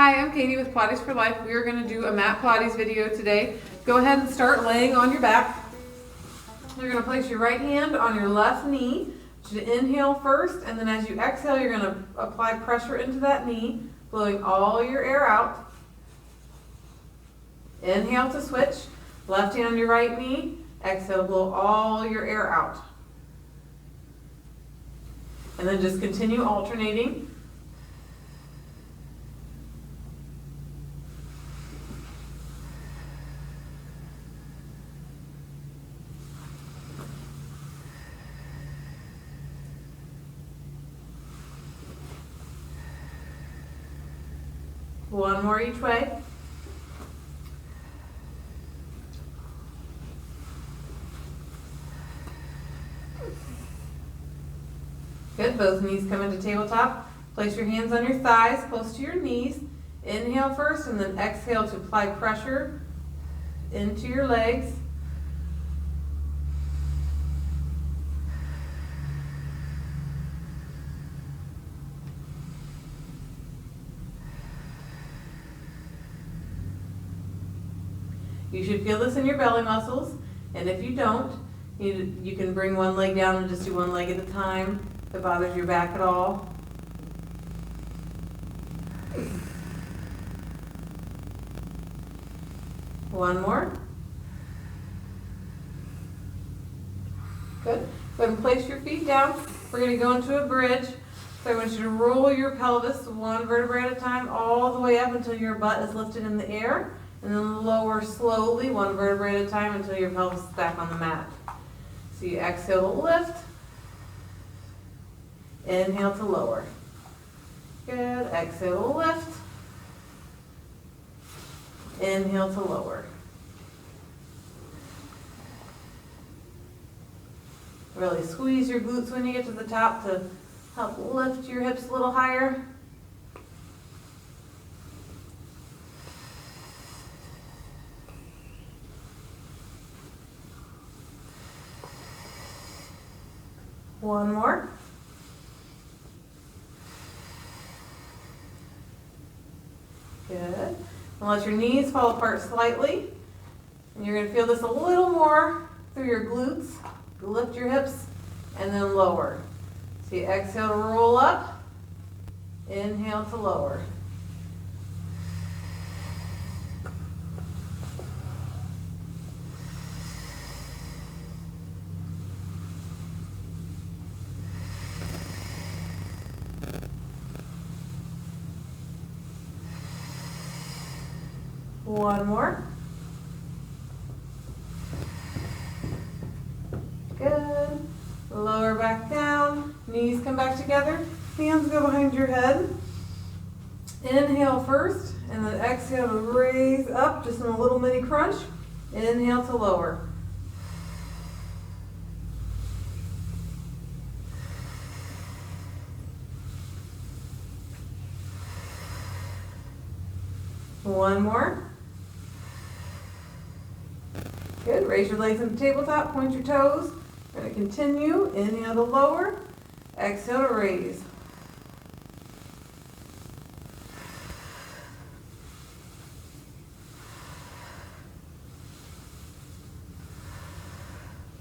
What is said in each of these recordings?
Hi, I'm Katie with Pilates for Life. We are going to do a mat Pilates video today. Go ahead and start laying on your back. You're going to place your right hand on your left knee. You inhale first, and then as you exhale, you're going to apply pressure into that knee, blowing all your air out. Inhale to switch. Left hand on your right knee. Exhale, blow all your air out. And then just continue alternating. One more each way. Good, both knees come into tabletop. Place your hands on your thighs, close to your knees. Inhale first and then exhale to apply pressure into your legs. You should feel this in your belly muscles, and if you don't, you can bring one leg down and just do one leg at a time if it bothers your back at all. One more. Good. Go ahead and place your feet down. We're going to go into a bridge. So I want you to roll your pelvis one vertebrae at a time all the way up until your butt is lifted in the air. And then lower slowly, one vertebrae at a time until your pelvis is back on the mat. So you exhale to lift. Inhale to lower. Good. Exhale to lift. Inhale to lower. Really squeeze your glutes when you get to the top to help lift your hips a little higher. One more. Good. And let your knees fall apart slightly. And you're going to feel this a little more through your glutes. Lift your hips and then lower. So you exhale to roll up. Inhale to lower. One more. Good. Lower back down. Knees come back together. Hands go behind your head. Inhale first, and then exhale to raise up, just in a little mini crunch. Inhale to lower. One more. Good. Raise your legs into tabletop. Point your toes. We're going to continue. Inhale to lower. Exhale to raise.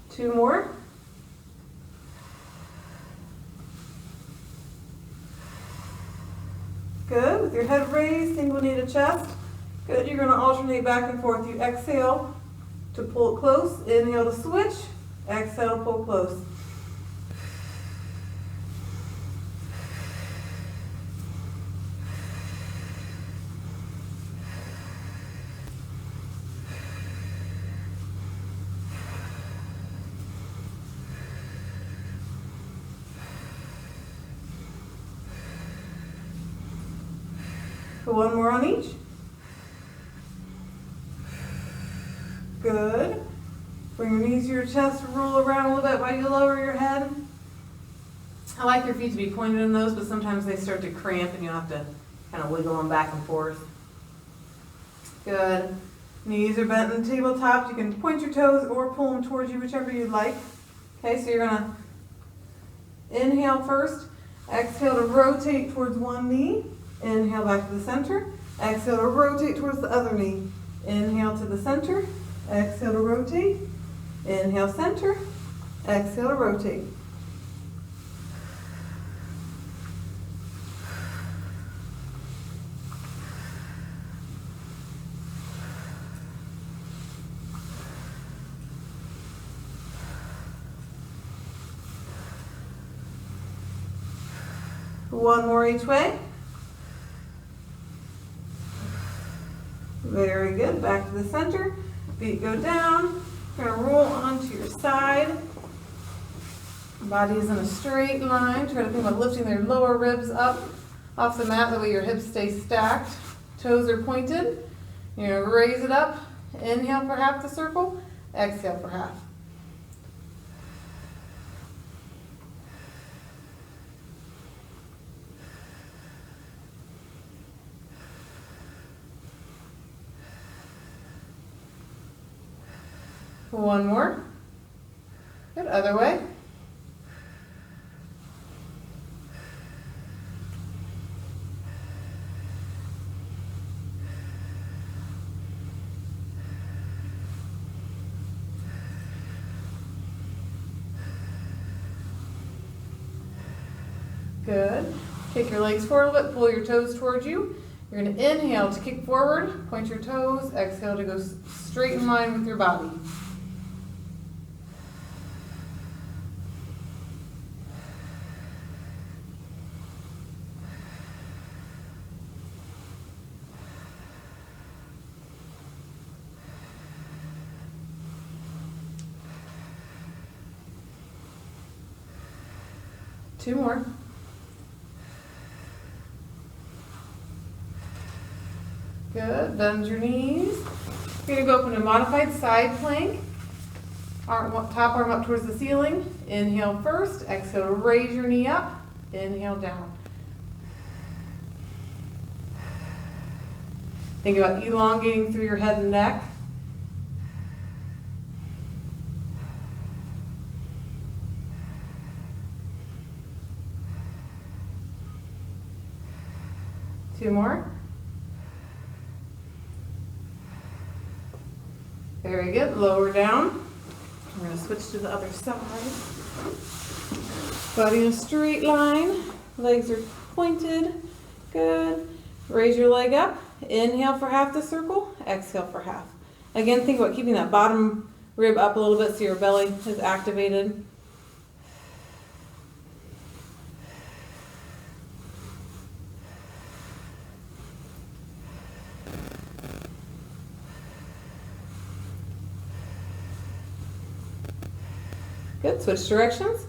Two more. Good. With your head raised, single knee to chest. Good. You're going to alternate back and forth. You exhale to pull it close. Inhale to switch. Exhale to pull close. One more on each. Good. Bring your knees to your chest, roll around a little bit while you lower your head. I like your feet to be pointed in those, but sometimes they start to cramp and you'll have to kind of wiggle them back and forth. Good. Knees are bent in the tabletop. You can point your toes or pull them towards you, whichever you'd like. Okay, so you're going to inhale first. Exhale to rotate towards one knee. Inhale back to the center. Exhale to rotate towards the other knee. Inhale to the center. Exhale to rotate. Inhale, center. Exhale to rotate. One more each way. Very good. Back to the center. Feet go down. You're going to roll onto your side. Body is in a straight line. Try to think about lifting their lower ribs up off the mat. That way your hips stay stacked. Toes are pointed. You're going to raise it up. Inhale for half the circle. Exhale for half. One more. Good. Other way. Good. Kick your legs forward a little bit. Pull your toes towards you. You're going to inhale to kick forward. Point your toes. Exhale to go straight in line with your body. Two more. Good. Bend your knees. You're going to go up into a modified side plank. Top arm up towards the ceiling. Inhale first. Exhale to raise your knee up. Inhale down. Think about elongating through your head and neck. Two more. Very good. Lower down. We're going to switch to the other side. Body in a straight line. Legs are pointed. Good. Raise your leg up. Inhale for half the circle. Exhale for half. Again, think about keeping that bottom rib up a little bit so your belly is activated. Good. Switch directions.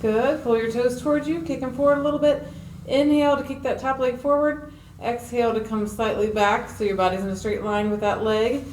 Good. Pull your toes towards you. Kick them forward a little bit. Inhale to kick that top leg forward. Exhale to come slightly back so your body's in a straight line with that leg.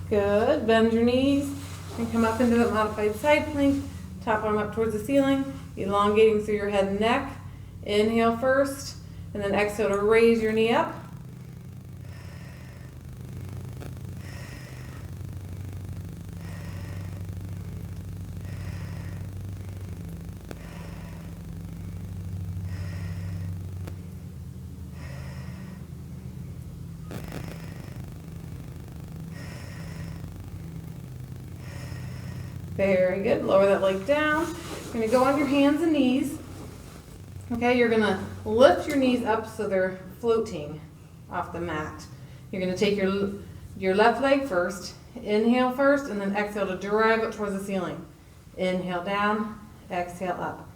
Good. Bend your knees and come up into that modified side plank. Top arm up towards the ceiling, elongating through your head and neck. Inhale first, and then exhale to raise your knee up. Very good. Lower that leg down. You're going to go on your hands and knees. Okay, you're going to lift your knees up so they're floating off the mat. You're going to take your left leg first. Inhale first, and then exhale to drive it towards the ceiling. Inhale down, exhale up.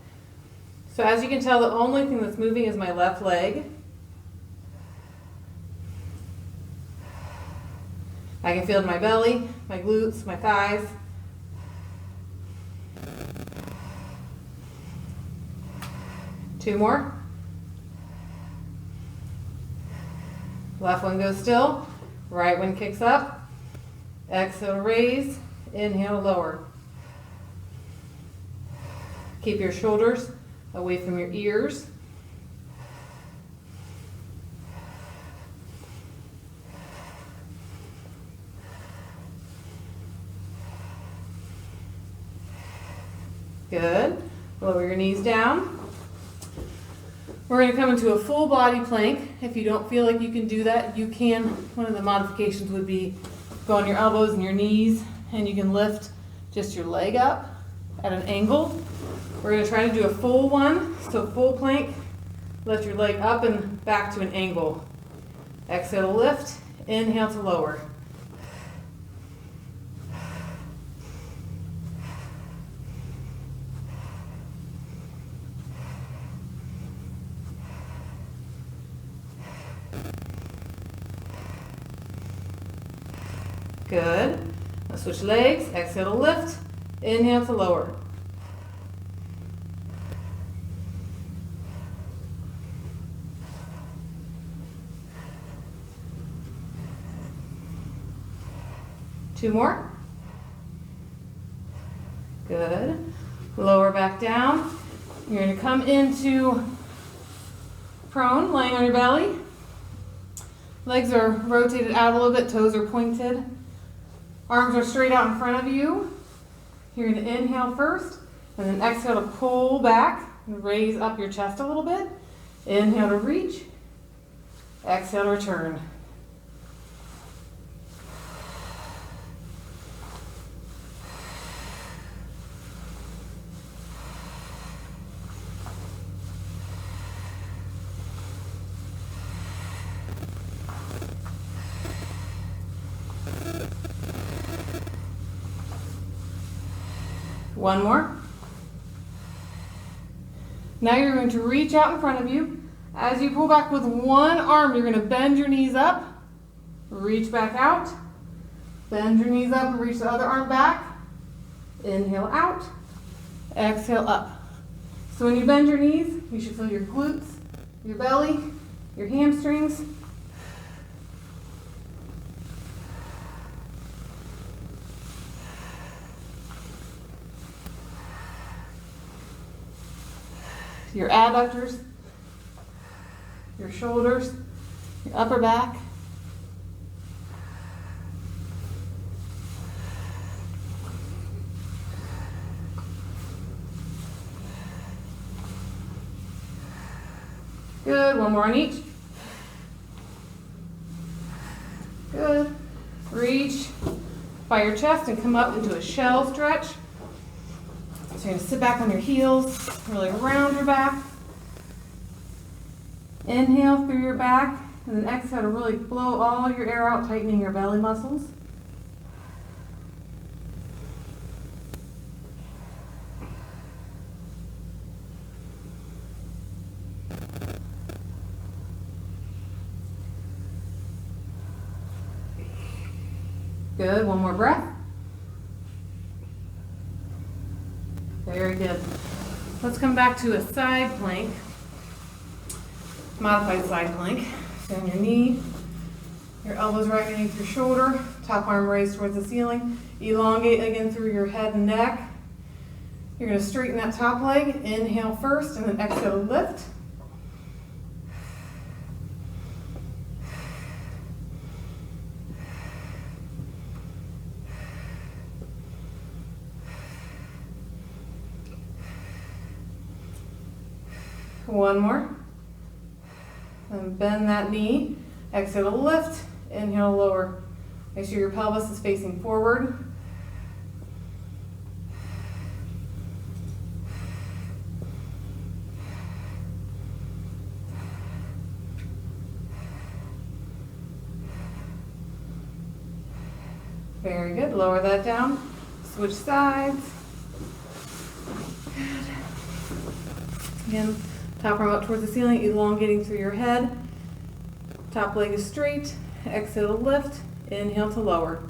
So as you can tell, the only thing that's moving is my left leg. I can feel it in my belly, my glutes, my thighs. 2 more. Left one goes still. Right one kicks up. Exhale, raise. Inhale, lower. Keep your shoulders away from your ears. Good. Lower your knees down. We're going to come into a full body plank. If you don't feel like you can do that, you can. One of the modifications would be go on your elbows and your knees, and you can lift just your leg up at an angle. We're going to try to do a full one. So full plank, lift your leg up and back to an angle. Exhale to lift, inhale to lower. Good. Now switch legs. Exhale to lift. Inhale to lower. Two more. Good. Lower back down. You're going to come into prone, laying on your belly. Legs are rotated out a little bit, toes are pointed. Arms are straight out in front of you. You're going to inhale first, and then exhale to pull back and raise up your chest a little bit. Inhale to reach. Exhale to return. One more. Now you're going to reach out in front of you. As you pull back with one arm, you're going to bend your knees up, reach back out, bend your knees up and reach the other arm back. Inhale out, exhale up. So when you bend your knees, you should feel your glutes, your belly, your hamstrings. Your adductors, your shoulders, your upper back. Good, one more on each. Good. Reach by your chest and come up into a shell stretch. So you're going to sit back on your heels, really round your back. Inhale through your back, and then exhale to really blow all your air out, tightening your belly muscles. Good, one more breath. Very good. Let's come back to a side plank, modified side plank. So on your knee, your elbows right beneath your shoulder, top arm raised towards the ceiling. Elongate again through your head and neck. You're going to straighten that top leg. Inhale first and then exhale to lift. One more. And bend that knee. Exhale to lift. Inhale, lower. Make sure your pelvis is facing forward. Very good. Lower that down. Switch sides. Good. Again. Top arm up towards the ceiling, elongating through your head. Top leg is straight. Exhale to lift. Inhale to lower.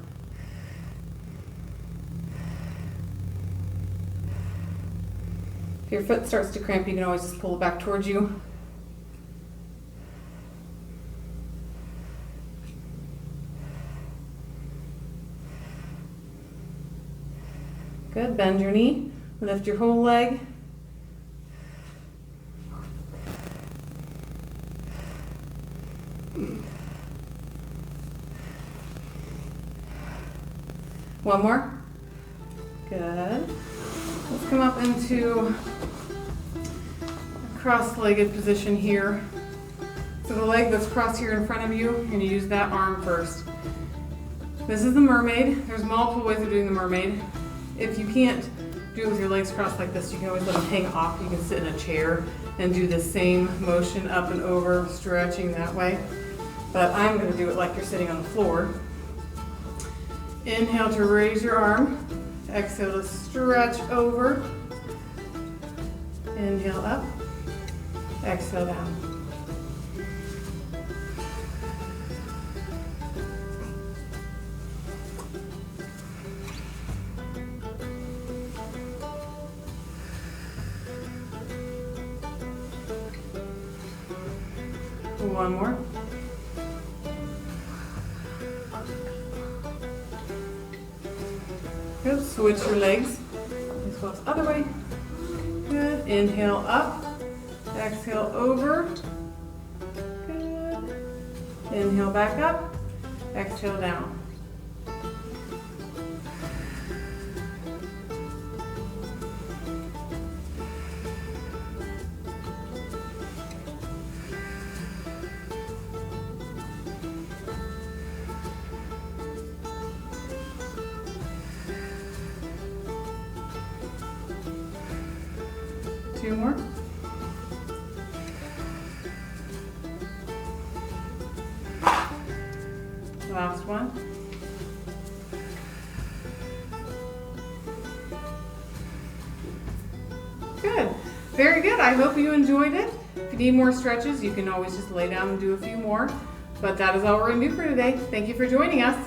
If your foot starts to cramp, you can always just pull it back towards you. Good, bend your knee, lift your whole leg. One more. Good. Let's come up into a cross-legged position here. So the leg that's crossed here in front of you, you're going to use that arm first. This is the mermaid. There's multiple ways of doing the mermaid. If you can't do it with your legs crossed like this, you can always let them hang off. You can sit in a chair and do the same motion up and over, stretching that way. But I'm going to do it like you're sitting on the floor. Inhale to raise your arm. Exhale to stretch over. Inhale up. Exhale down. One more. Good. Switch your legs. As well as other way. Good. Inhale up. Exhale over. Good. Inhale back up. Exhale down. Two more. Last one. Good. Very good. I hope you enjoyed it. If you need more stretches, you can always just lay down and do a few more. But that is all we're going to do for today. Thank you for joining us.